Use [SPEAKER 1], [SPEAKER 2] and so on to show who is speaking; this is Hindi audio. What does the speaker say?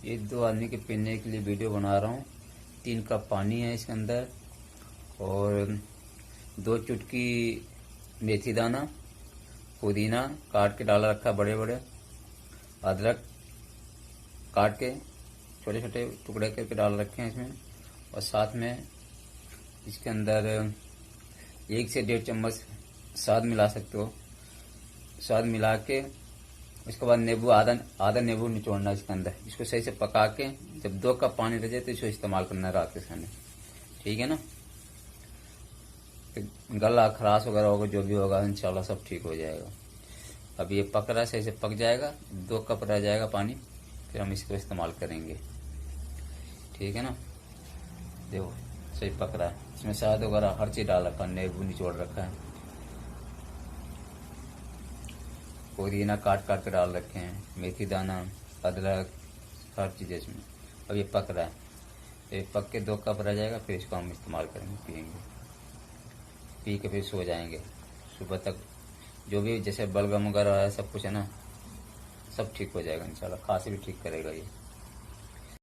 [SPEAKER 1] ये 2 आदमी के पीने के लिए वीडियो बना रहा हूँ। 3 कप पानी है इसके अंदर और 2 चुटकी मेथी दाना, पुदीना काट के डाला रखा बड़े बड़े, अदरक काट के छोटे छोटे टुकड़े करके डाल रखे हैं इसमें, और साथ में इसके अंदर 1 से 1.5 चम्मच स्वाद मिला सकते हो। स्वाद मिला के उसके बाद नींबू आधा नींबू निचोड़ना इसके अंदर। इसको सही से पका के जब 2 कप पानी रह जाए तो इसको इस्तेमाल करना है रात के खाने। ठीक है ना। तो गला खराश वगैरह होगा जो भी होगा इंशाल्लाह सब ठीक हो जाएगा। अब ये पक रहा है, सही से पक जाएगा, 2 कप रह जाएगा पानी, फिर हम इसको इस्तेमाल करेंगे। ठीक है ना। देखो सही पक रहा है, इसमें शहद वगैरह हर चीज डाल रखा है, नींबू निचोड़ रखा है, पुदीना काट काट के डाल रखे हैं, मेथी दाना, अदरक, हर चीज़ इसमें। अब ये पक रहा है, ये पक के 2 कप रह जाएगा, फिर इसको हम इस्तेमाल करेंगे, पियेंगे। पी के फिर सो जाएंगे। सुबह तक जो भी जैसे बलगम वगैरह है सब कुछ है ना, सब ठीक हो जाएगा इंशाल्लाह। खांसी भी ठीक करेगा ये।